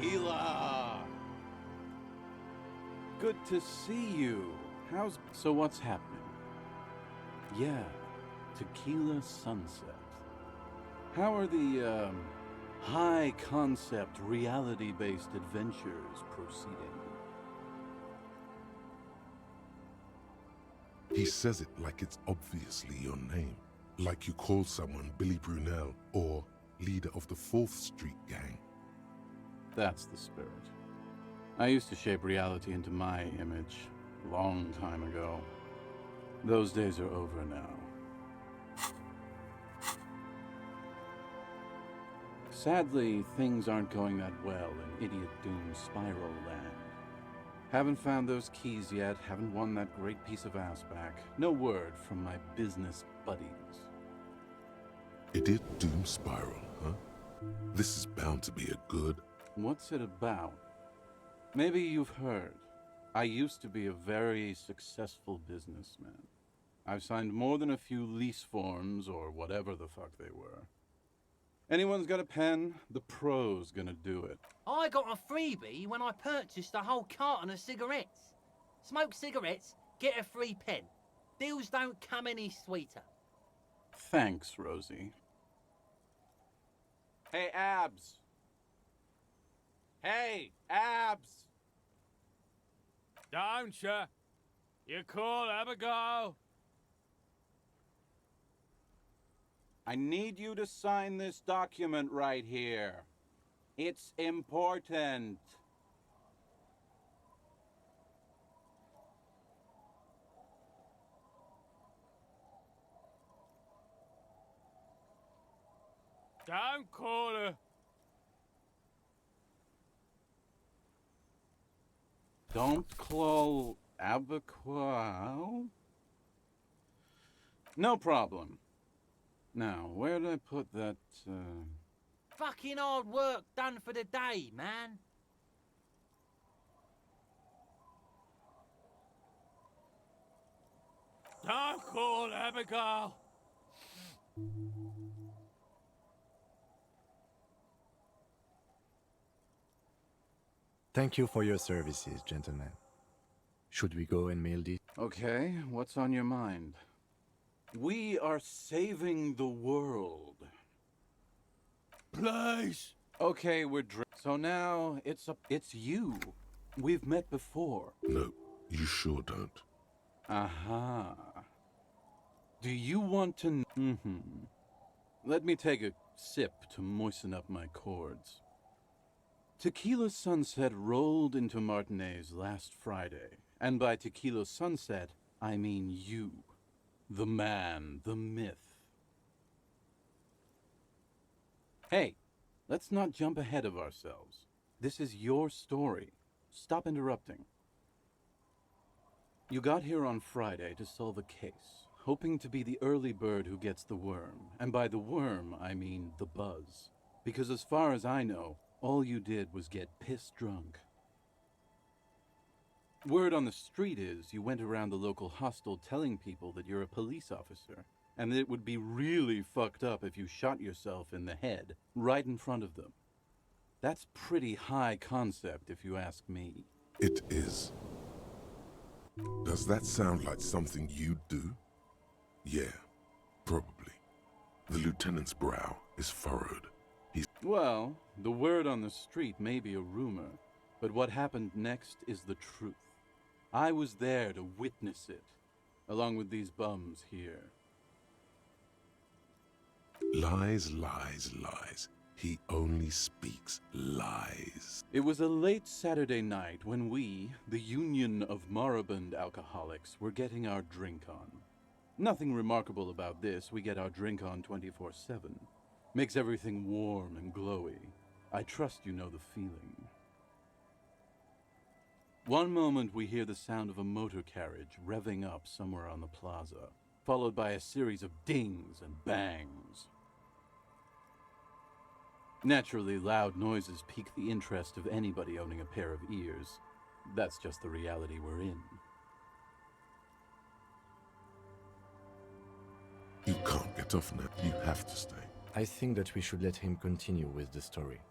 Tequila! Good to see you. So what's happening? Yeah, Tequila Sunset. How are the, high-concept, reality-based adventures proceeding? He says it like it's obviously your name. Like you call someone Billy Brunel or leader of the 4th Street Gang. That's the spirit. I used to shape reality into my image, long time ago. Those days are over now. Sadly, things aren't going that well in Idiot Doom Spiral Land. Haven't found those keys yet, haven't won that great piece of ass back. No word from my business buddies. Idiot Doom Spiral, huh? This is bound to be a good... What's it about? Maybe you've heard. I used to be a very successful businessman. I've signed more than a few lease forms or whatever the fuck they were. Anyone's got a pen? The pro's gonna do it. I got a freebie when I purchased a whole carton of cigarettes. Smoke cigarettes, get a free pen. Deals don't come any sweeter. Thanks, Rosie. Hey, Abs! Hey, Abs! Don't you? You cool, have a go. I need you to sign this document right here. It's important. Don't call her. Don't call Abaquao? No problem. Now, where did I put that, Fucking hard work done for the day, man. Don't call Abigail. Thank you for your services, gentlemen. Should we go and mail this? Okay, what's on your mind? We are saving the world. Please. Okay, so now it's you. We've met before. No, you sure don't. Aha. Do you want to... Let me take a sip to moisten up my chords. Tequila Sunset rolled into Martinez last Friday. And by Tequila Sunset, I mean you. The man, the myth. Hey, let's not jump ahead of ourselves. This is your story. Stop interrupting. You got here on Friday to solve a case, hoping to be the early bird who gets the worm. And by the worm, I mean the buzz. Because as far as I know, all you did was get piss drunk. Word on the street is you went around the local hostel telling people that you're a police officer, and that it would be really fucked up if you shot yourself in the head right in front of them. That's pretty high concept, if you ask me. It is. Does that sound like something you'd do? Yeah, probably. The lieutenant's brow is furrowed. Well, the word on the street may be a rumor, but what happened next is the truth. I was there to witness it, along with these bums here. Lies, lies, lies. He only speaks lies. It was a late Saturday night when we, the Union of Moribund Alcoholics, were getting our drink on. Nothing remarkable about this. We get our drink on 24/7. Makes everything warm and glowy. I trust you know the feeling. One moment we hear the sound of a motor carriage revving up somewhere on the plaza, followed by a series of dings and bangs. Naturally, loud noises pique the interest of anybody owning a pair of ears. That's just the reality we're in. You can't get off now. You have to stay. I think that we should let him continue with the story.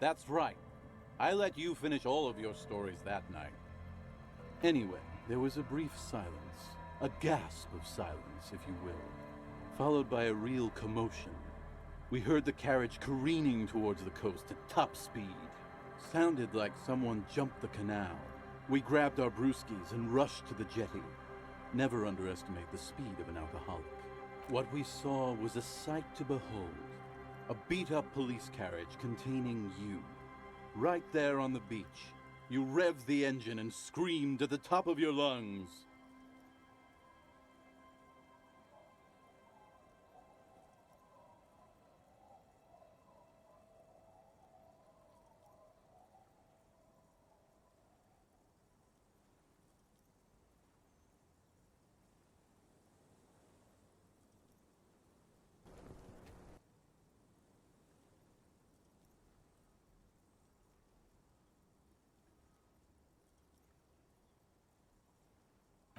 That's right. I let you finish all of your stories that night. Anyway, there was a brief silence, a gasp of silence, if you will, followed by a real commotion. We heard the carriage careening towards the coast at top speed. Sounded like someone jumped the canal. We grabbed our brewskis and rushed to the jetty. Never underestimate the speed of an alcoholic. What we saw was a sight to behold. A beat-up police carriage containing you. Right there on the beach. You revved the engine and screamed at the top of your lungs.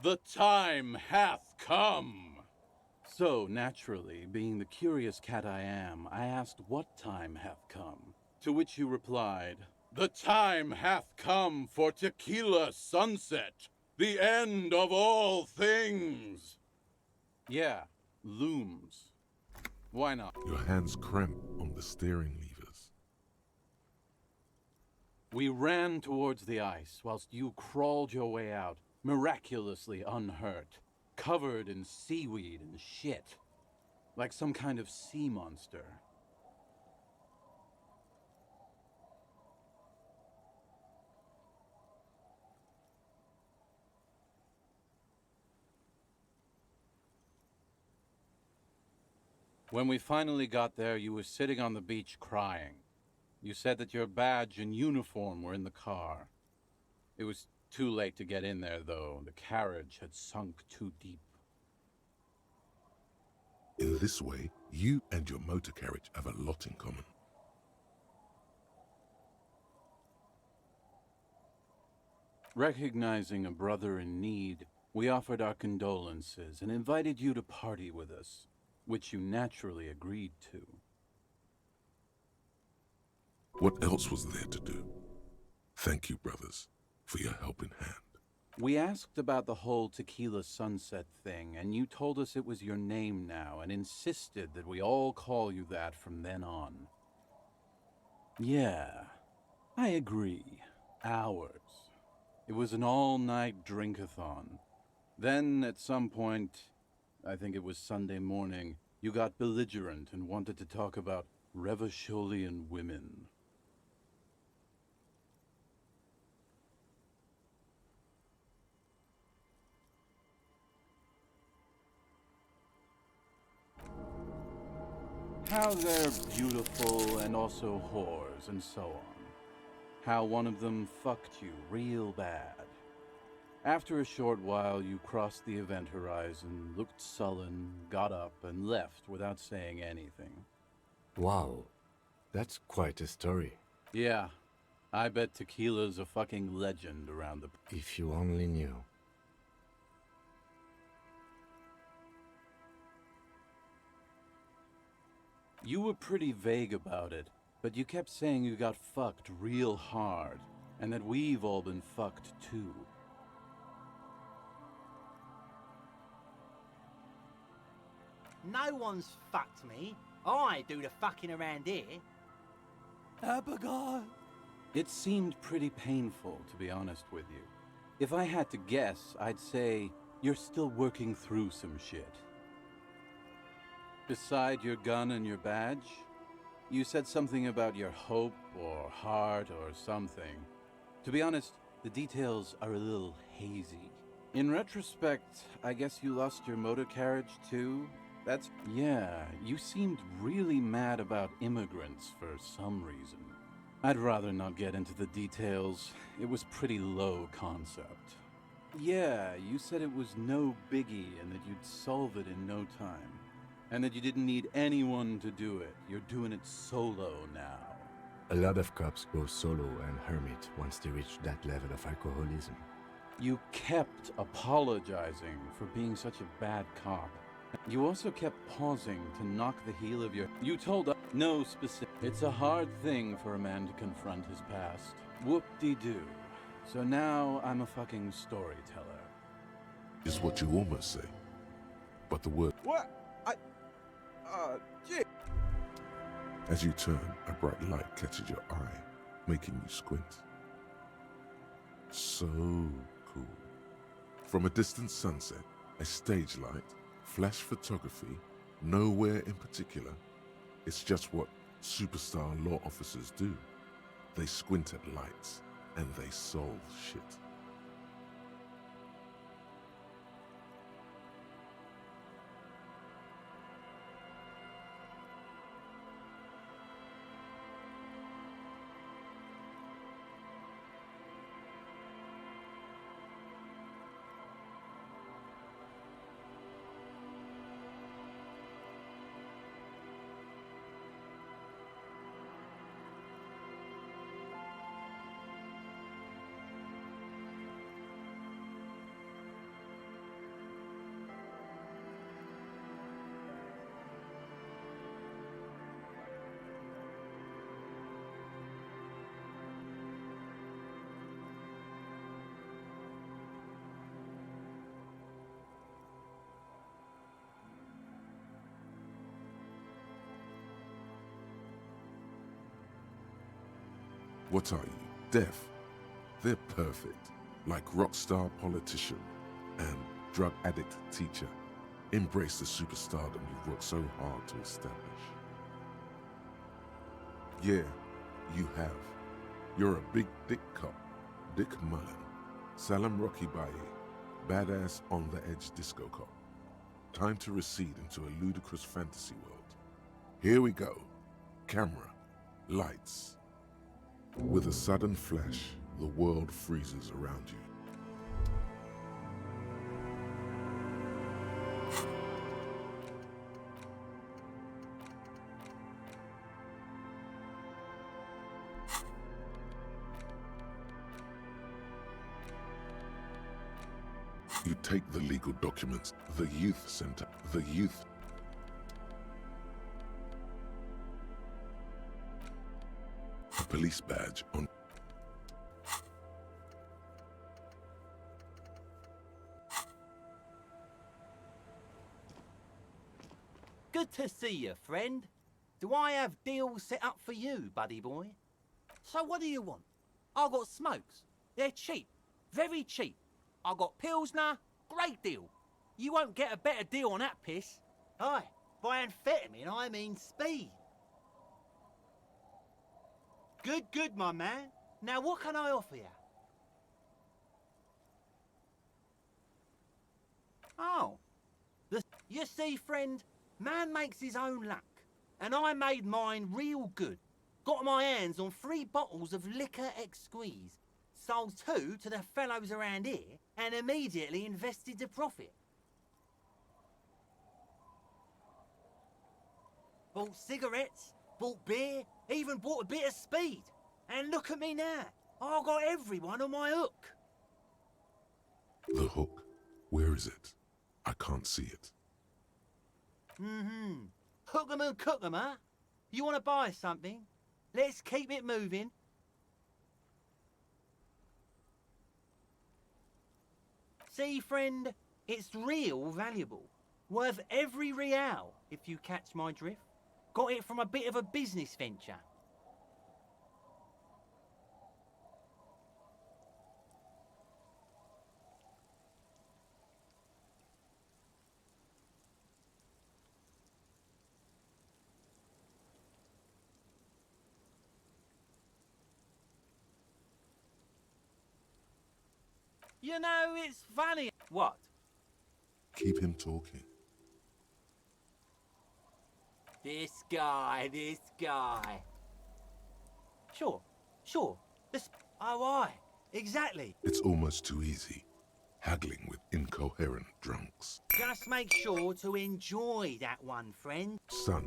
The time hath come! So, naturally, being the curious cat I am, I asked what time hath come. To which you replied, the time hath come for tequila sunset, the end of all things! Yeah, looms. Why not? Your hands cramp on the steering levers. We ran towards the ice whilst you crawled your way out, miraculously unhurt, covered in seaweed and shit, like some kind of sea monster. When we finally got there, you were sitting on the beach crying. You said that your badge and uniform were in the car. It was too late to get in there, though. The carriage had sunk too deep. In this way, you and your motor carriage have a lot in common. Recognizing a brother in need, we offered our condolences and invited you to party with us, which you naturally agreed to. What else was there to do? Thank you, brothers, for your helping hand. We asked about the whole tequila sunset thing, and you told us it was your name now and insisted that we all call you that from then on. Yeah, I agree. Hours. It was an all-night drink-a-thon. Then, at some point, I think it was Sunday morning, you got belligerent and wanted to talk about Revacholian women. How they're beautiful and also whores and so on. How one of them fucked you real bad. After a short while, you crossed the event horizon, looked sullen, got up, and left without saying anything. Wow, that's quite a story. Yeah, I bet tequila's a fucking legend around the... If you only knew. You were pretty vague about it, but you kept saying you got fucked real hard, and that we've all been fucked too. No one's fucked me. I do the fucking around here. Abigail! It seemed pretty painful, to be honest with you. If I had to guess, I'd say you're still working through some shit. Beside your gun and your badge, you said something about your hope or heart or something. To be honest, the details are a little hazy. In retrospect, I guess you lost your motor carriage too? Yeah, you seemed really mad about immigrants for some reason. I'd rather not get into the details. It was pretty low concept. Yeah, you said it was no biggie and that you'd solve it in no time. And that you didn't need anyone to do it. You're doing it solo now. A lot of cops go solo and hermit once they reach that level of alcoholism. You kept apologizing for being such a bad cop. You also kept pausing to knock the heel of your... You told us... No specific. It's a hard thing for a man to confront his past. Whoop-de-doo. So now I'm a fucking storyteller. Is what you almost say. But the word... What? Gee. As you turn, a bright light catches your eye, making you squint. So cool. From a distant sunset, a stage light, flash photography, nowhere in particular. It's just what superstar law officers do. They squint at lights and they solve shit. What are you, deaf? They're perfect, like rock star politician and drug addict teacher. Embrace the superstardom you've worked so hard to establish. Yeah, you have. You're a big dick cop, Dick Mullen, Salam Rocky Baye, badass on the edge disco cop. Time to recede into a ludicrous fantasy world. Here we go. Camera, lights. With a sudden flash, the world freezes around you. You take the legal documents, the youth center, the youth. A police badge on. Good to see you, friend. Do I have deals set up for you, buddy boy? So what do you want? I got smokes. They're cheap. Very cheap. I got Pilsner. Great deal. You won't get a better deal on that piss. Aye, by amphetamine I mean speed. Good, good, my man. Now what can I offer you? Oh. You see, friend, man makes his own luck. And I made mine real good. Got my hands on 3 bottles of liquor exquise. Sold 2 to the fellows around here and immediately invested the profit. Bought cigarettes, bought beer, even bought a bit of speed. And look at me now. I got everyone on my hook. The hook? Where is it? I can't see it. Hook 'em and cook 'em, huh? You want to buy something? Let's keep it moving. See, friend, it's real valuable. Worth every real, if you catch my drift. Got it from a bit of a business venture. You know, it's funny. What? Keep him talking. This guy. Sure. Oh, aye, exactly. It's almost too easy. Haggling with incoherent drunks. Just make sure to enjoy that one, friend. Son,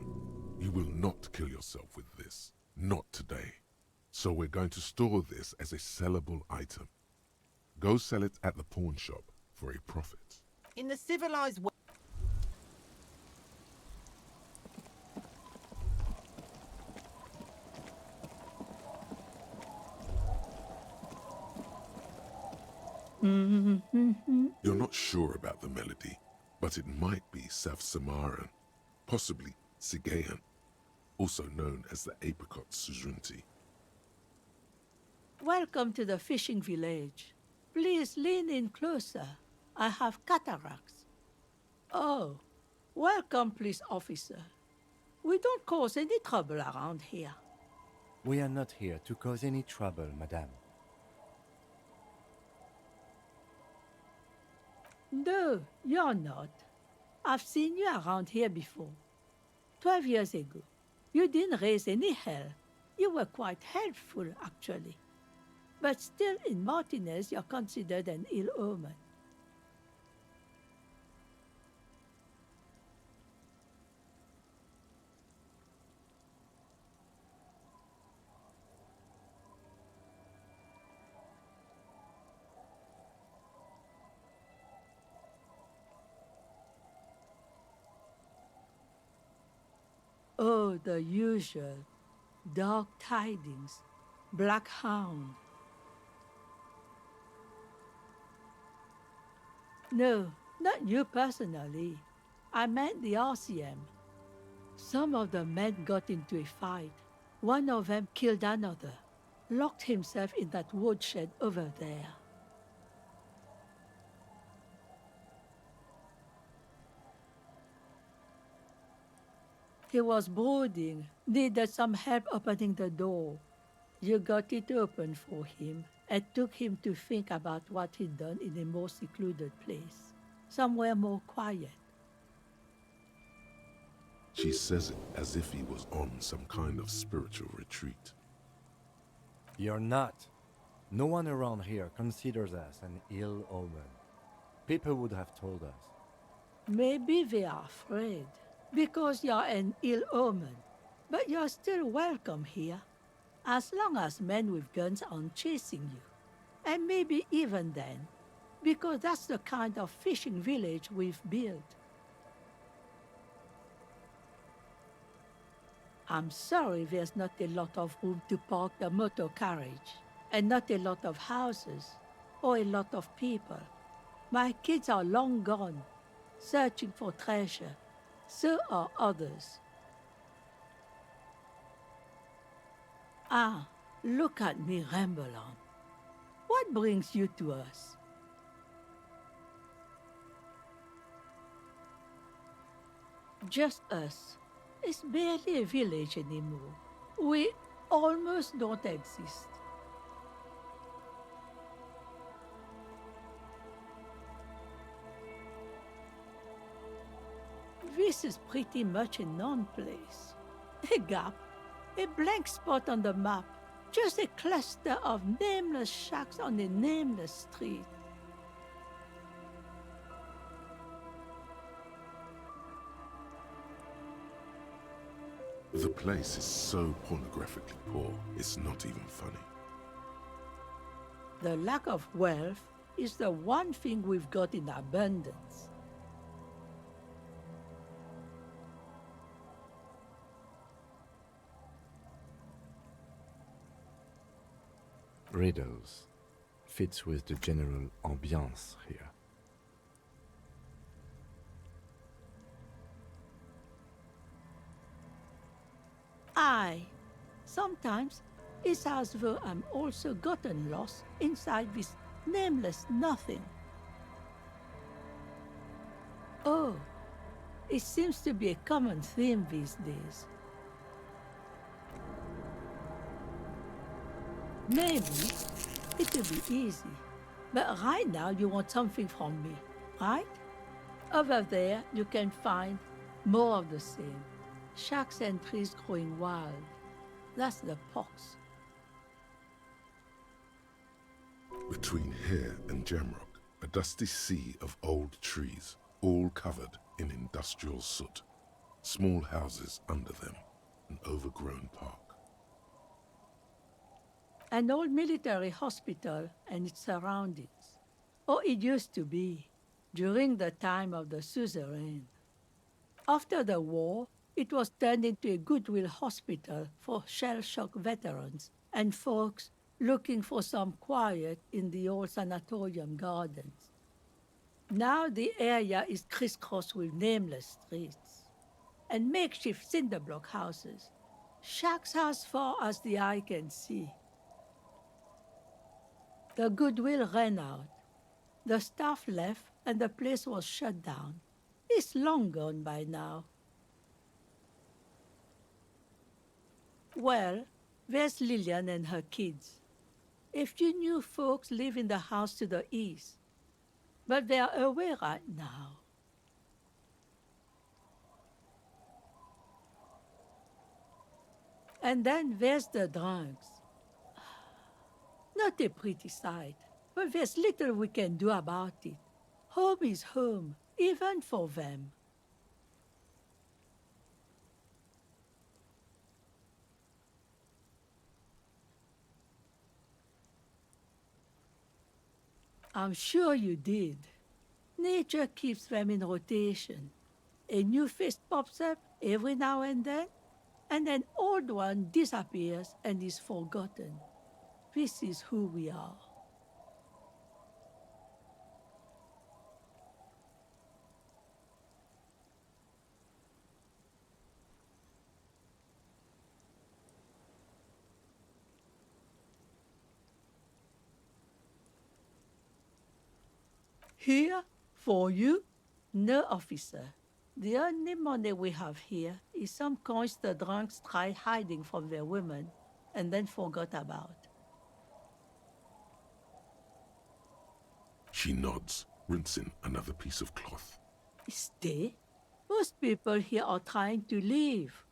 you will not kill yourself with this. Not today. So we're going to store this as a sellable item. Go sell it at the pawn shop for a profit. In the civilized world. You're not sure about the melody, but it might be South Samaran, possibly Sigayan, also known as the apricot sujunti. Welcome to the fishing village. Please lean in closer. I have cataracts. Oh, welcome, police officer. We don't cause any trouble around here. We are not here to cause any trouble, madame. No, you're not. I've seen you around here before. 12 years ago. You didn't raise any hell. You were quite helpful, actually. But still, in Martinez, you're considered an ill omen. Oh, the usual. Dark tidings. Black hound. No, not you personally. I meant the RCM. Some of the men got into a fight. One of them killed another. Locked himself in that woodshed over there. He was brooding, needed some help opening the door. You got it open for him and took him to think about what he'd done in a more secluded place, somewhere more quiet. She says it as if he was on some kind of spiritual retreat. You're not. No one around here considers us an ill omen. People would have told us. Maybe they are afraid, because you're an ill omen, but you're still welcome here, as long as men with guns aren't chasing you. And maybe even then, because that's the kind of fishing village we've built. I'm sorry there's not a lot of room to park the motor carriage, and not a lot of houses, or a lot of people. My kids are long gone, searching for treasure. So are others. Ah, look at me ramble on. What brings you to us? Just us. It's barely a village anymore. We almost don't exist. This is pretty much a non-place. A gap, a blank spot on the map, just a cluster of nameless shacks on a nameless street. The place is so pornographically poor, it's not even funny. The lack of wealth is the one thing we've got in abundance. Riddles fits with the general ambiance here. Aye, sometimes it's as though I'm also gotten lost inside this nameless nothing. Oh, it seems to be a common theme these days. Maybe it will be easy, but right now you want something from me, right? Over there you can find more of the same. Shacks and trees growing wild. That's the pox. Between here and Jamrock, a dusty sea of old trees, all covered in industrial soot. Small houses under them, an overgrown park. An old military hospital and its surroundings. Or it used to be, during the time of the suzerain. After the war, it was turned into a goodwill hospital for shell-shock veterans and folks looking for some quiet in the old sanatorium gardens. Now the area is crisscrossed with nameless streets and makeshift cinder block houses, shacks as far as the eye can see. The goodwill ran out. The staff left and the place was shut down. It's long gone by now. Well, there's Lillian and her kids. A few new folks live in the house to the east, but they're away right now. And then there's the drunks. Not a pretty sight, but there's little we can do about it. Home is home, even for them. I'm sure you did. Nature keeps them in rotation. A new face pops up every now and then an old one disappears and is forgotten. This is who we are. Here, for you, no officer. The only money we have here is some coins the drunks tried hiding from their women and then forgot about. She nods, rinsing another piece of cloth. Stay? Most people here are trying to leave.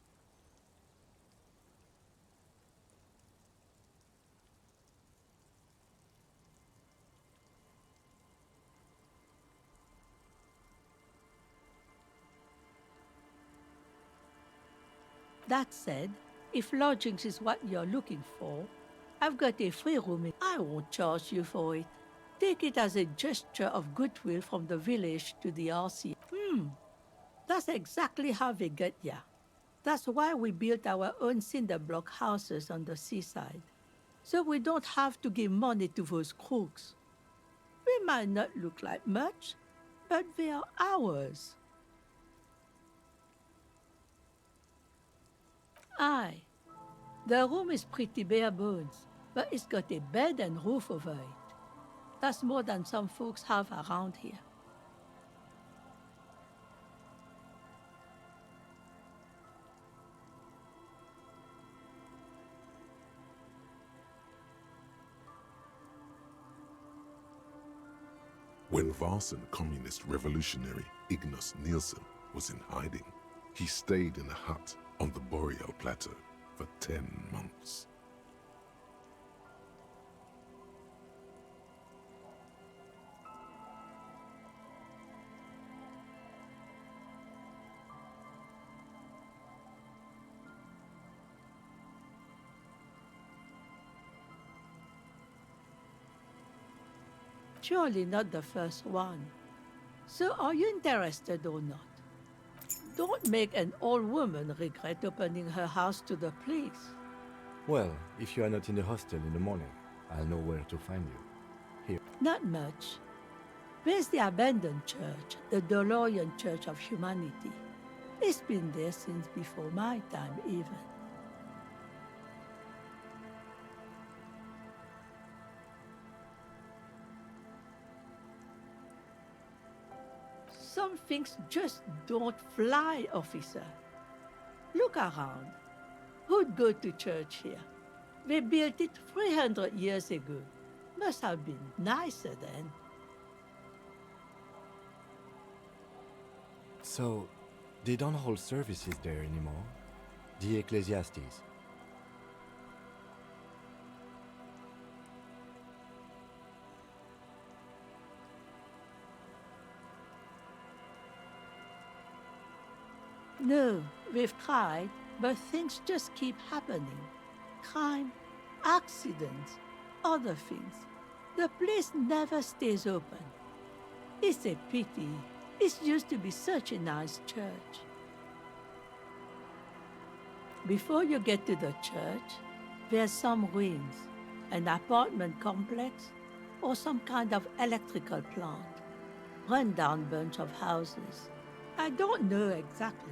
That said, if lodgings is what you're looking for, I've got a free room. I won't charge you for it. Take it as a gesture of goodwill from the village to the RC. That's exactly how they get ya. That's why we built our own cinder block houses on the seaside. So we don't have to give money to those crooks. We might not look like much, but they are ours. Aye. The room is pretty bare bones, but it's got a bed and roof over it. That's more than some folks have around here. When Varson communist revolutionary Ignas Nielsen was in hiding, he stayed in a hut on the Boreal Plateau for 10 months. Surely not the first one. So are you interested or not? Don't make an old woman regret opening her house to the police. Well, if you are not in the hostel in the morning, I'll know where to find you. Here. Not much. There's the abandoned church, the DeLorean Church of Humanity. It's been there since before my time, even. Some things just don't fly, officer. Look around. Who'd go to church here? They built it 300 years ago. Must have been nicer then. So, they don't hold services there anymore? The Ecclesiastes? No, we've tried, but things just keep happening. Crime, accidents, other things. The place never stays open. It's a pity. It used to be such a nice church. Before you get to the church, there's some ruins, an apartment complex, or some kind of electrical plant. Run-down bunch of houses. I don't know exactly.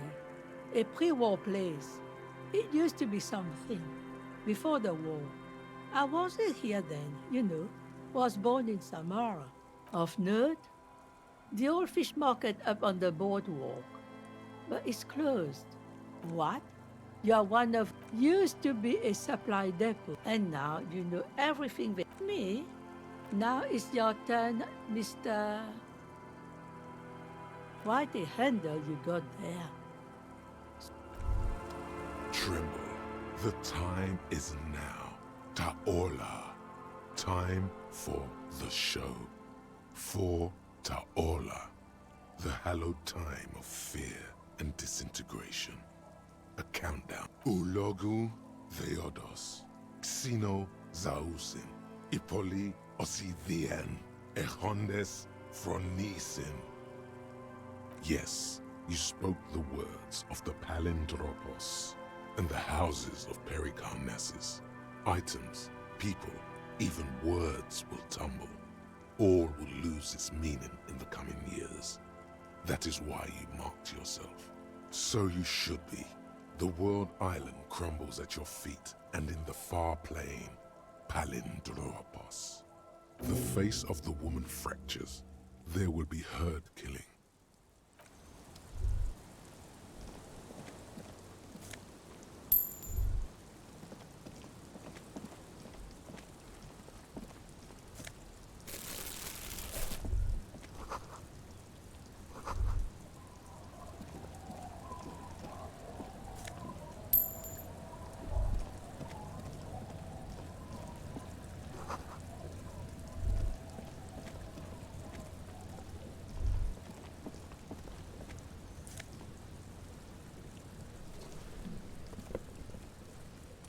A pre-war place. It used to be something. Before the war. I wasn't here then, you know. Was born in Samara. Of note, the old fish market up on the boardwalk. But it's closed. What? You're one of... Used to be a supply depot. And now you know everything with me. Now it's your turn, Mr... Quite a handle you got there. Tremble. The time is now. Ta'ola. Time for the show. For Ta'ola. The hallowed time of fear and disintegration. A countdown. Ulogu Theodos. Xeno Zausin. Ipoli Osithien. Echondes Phronisen. Yes, you spoke the words of the Palindropos and the houses of Pericarnassus. Items, people, even words will tumble. All will lose its meaning in the coming years. That is why you marked yourself. So you should be. The world island crumbles at your feet, and in the far plain, Palindropos. The face of the woman fractures. There will be herd killing.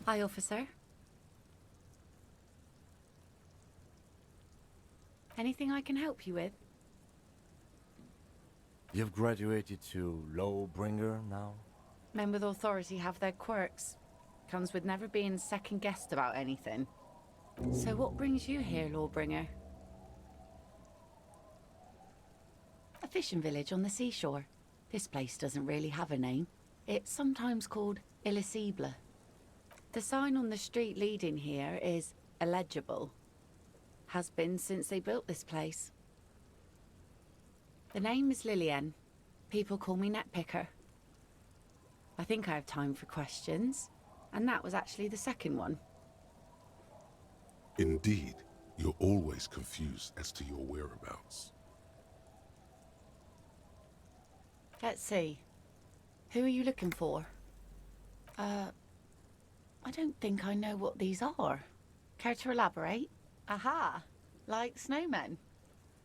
Hi, officer. Anything I can help you with? You've graduated to Lawbringer now? Men with authority have their quirks. Comes with never being second-guessed about anything. So what brings you here, Lawbringer? A fishing village on the seashore. This place doesn't really have a name. It's sometimes called Illisible. The sign on the street leading here is illegible. Has been since they built this place. The name is Lillian. People call me Netpicker. I think I have time for questions, and that was actually the second one. Indeed, you're always confused as to your whereabouts. Let's see. Who are you looking for? I don't think I know what these are. Care to elaborate? Aha! Like snowmen.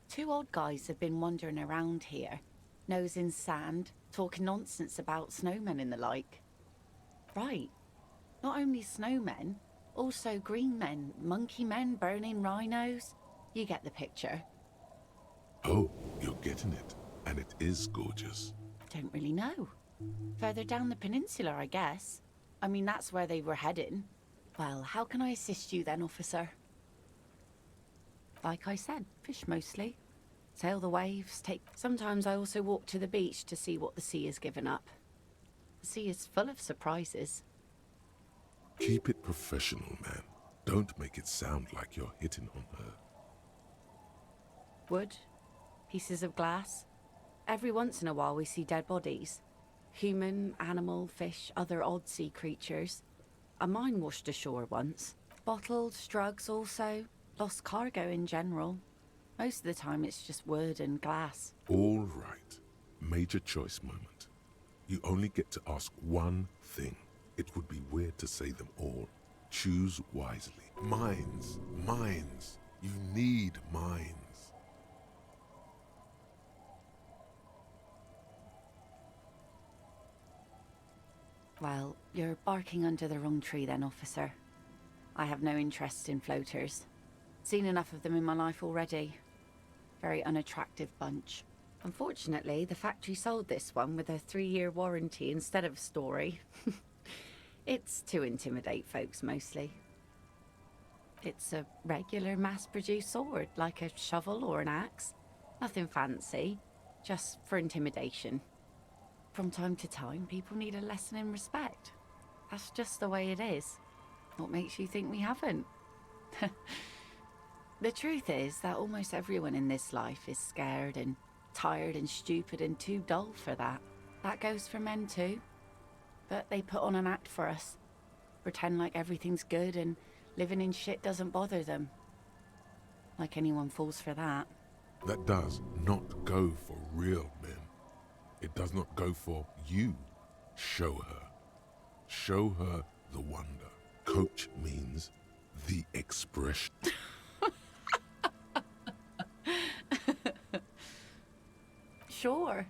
Two odd guys have been wandering around here, nose in sand, talking nonsense about snowmen and the like. Right. Not only snowmen, also green men, monkey men, burning rhinos. You get the picture. Oh, you're getting it. And it is gorgeous. Don't really know. Further down the peninsula, I guess. I mean, that's where they were heading. Well, how can I assist you then, officer? Like I said, fish mostly. Sail the waves, take... Sometimes I also walk to the beach to see what the sea has given up. The sea is full of surprises. Keep it professional, man. Don't make it sound like you're hitting on her. Wood, pieces of glass. Every once in a while we see dead bodies. Human, animal, fish, other odd sea creatures. A mine washed ashore once. Bottles, drugs also. Lost cargo in general. Most of the time it's just wood and glass. All right. Major choice moment. You only get to ask one thing. It would be weird to say them all. Choose wisely. Mines. Mines. You need mines. Well, you're barking under the wrong tree then, officer. I have no interest in floaters. Seen enough of them in my life already. Very unattractive bunch. Unfortunately, the factory sold this one with a 3-year warranty instead of a story. It's to intimidate folks, mostly. It's a regular mass-produced sword, like a shovel or an axe. Nothing fancy, just for intimidation. From time to time, people need a lesson in respect. That's just the way it is. What makes you think we haven't? The truth is that almost everyone in this life is scared and tired and stupid and too dull for that. That goes for men too. But they put on an act for us. Pretend like everything's good and living in shit doesn't bother them. Like anyone falls for that. That does not go for real men. It does not go for you. Show her. Show her the wonder. Coach means the expression. Sure.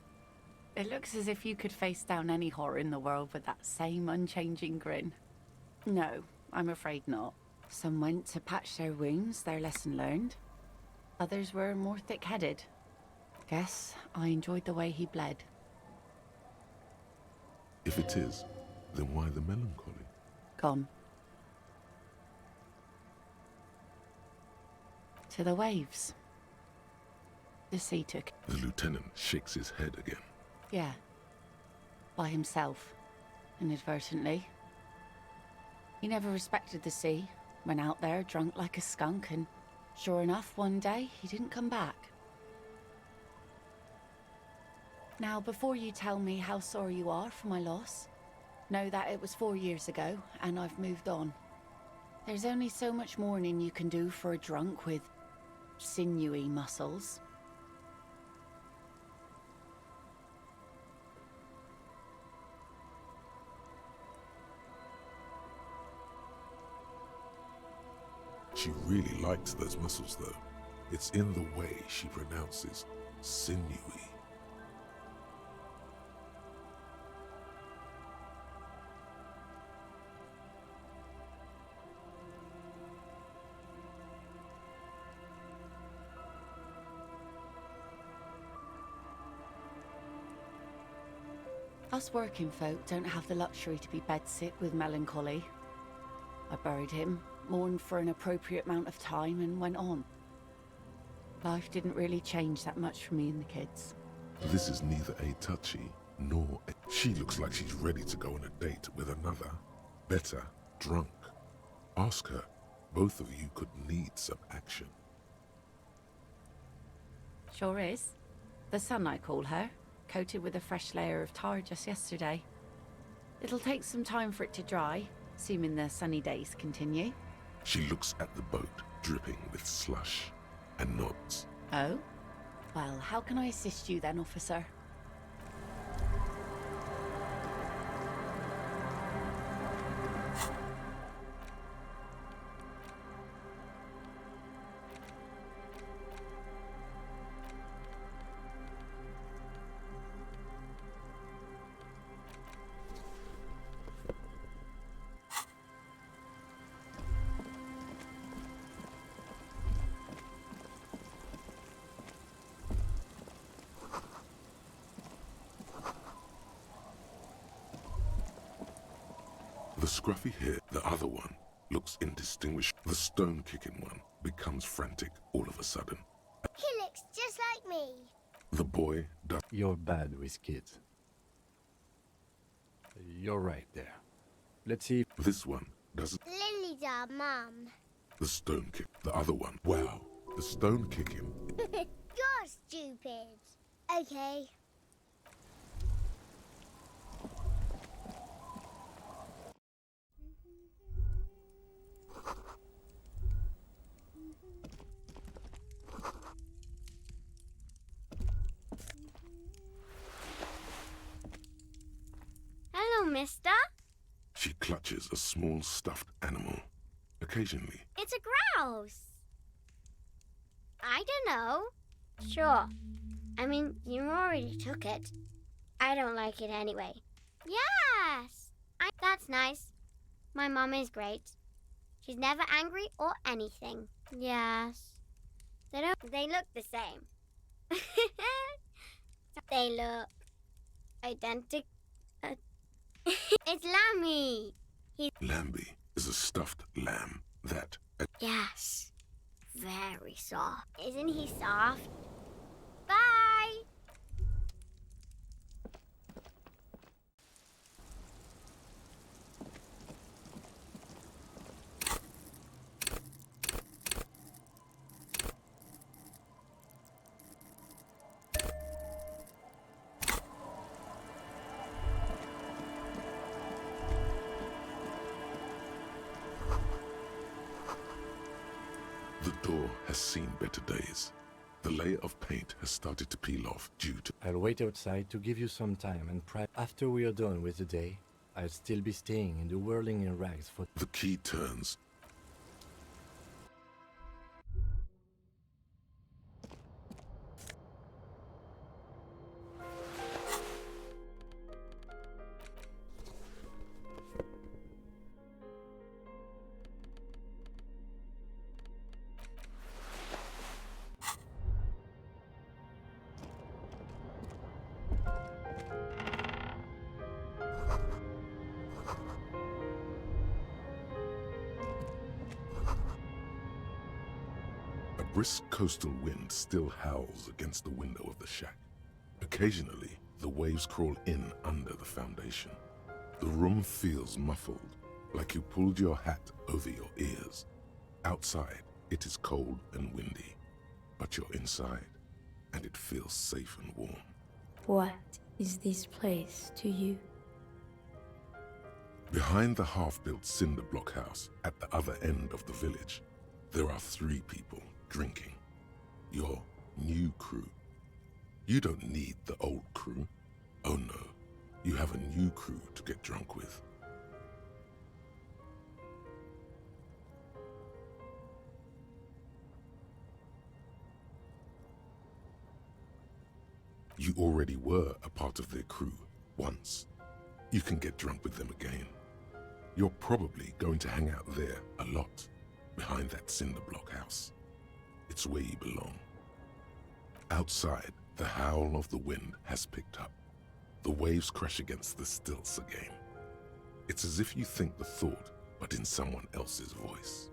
It looks as if you could face down any horror in the world with that same unchanging grin. No, I'm afraid not. Some went to patch their wounds, their lesson learned. Others were more thick-headed. Guess I enjoyed the way he bled. If it is, then why the melancholy? Gone. To the waves. The sea took. The lieutenant shakes his head again. Yeah. By himself. Inadvertently. He never respected the sea. Went out there drunk like a skunk, and sure enough, one day he didn't come back. Now, before you tell me how sorry you are for my loss, know that it was 4 years ago, and I've moved on. There's only so much mourning you can do for a drunk with sinewy muscles. She really likes those muscles, though. It's in the way she pronounces sinewy. Us working folk don't have the luxury to be bedsick with melancholy. I buried him, mourned for an appropriate amount of time, and went on. Life didn't really change that much for me and the kids. This is neither a touchy nor a... She looks like she's ready to go on a date with another, better, drunk. Ask her. Both of you could need some action. Sure is. The sun, I call her, coated with a fresh layer of tar just yesterday. It'll take some time for it to dry, assuming the sunny days continue. She looks at the boat, dripping with slush, and nods. Oh? Well, how can I assist you then, officer? The scruffy hair, the other one, looks indistinguishable. The stone-kicking one becomes frantic all of a sudden. He looks just like me. The boy does... You're bad with kids. You're right there. Let's see if... This one doesn't... Lily's our mum. The stone kick. The other one. Wow. The stone kicking. You're stupid. Okay. Hello, mister. She clutches a small stuffed animal. Occasionally. It's a grouse. I don't know. Sure. I mean, you already took it. I don't like it anyway. Yes! That's nice. My mum is great. She's never angry or anything. Yes. They look the same. They look identical. It's Lammy. Lambie is a stuffed lamb that... Yes. Very soft. Isn't he soft? Bye! The door has seen better days. The layer of paint has started to peel off due to... I'll wait outside to give you some time and after we are done with the day, I'll still be staying in the whirling in rags for... The key turns. A brisk coastal wind still howls against the window of the shack. Occasionally, the waves crawl in under the foundation. The room feels muffled, like you pulled your hat over your ears. Outside, it is cold and windy, but you're inside, and it feels safe and warm. What is this place to you? Behind the half-built cinder block house at the other end of the village, there are 3 people drinking. Your new crew. You don't need the old crew. Oh no, you have a new crew to get drunk with. You already were a part of their crew once. You can get drunk with them again. You're probably going to hang out there a lot, behind that cinder block house. It's where you belong. Outside, the howl of the wind has picked up. The waves crash against the stilts again. It's as if you think the thought, but in someone else's voice.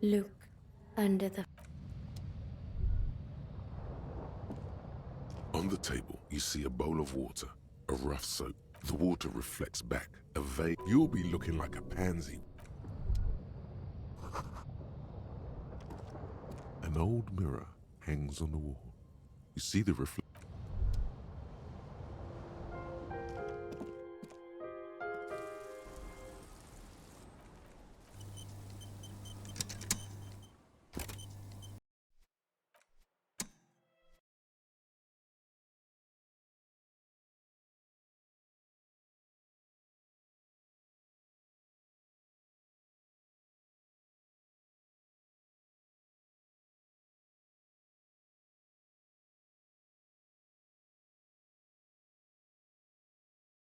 Look under the... On the table, you see a bowl of water, a rough soap. The water reflects back, a vague... You'll be looking like a pansy. An old mirror hangs on the wall. You see the reflection.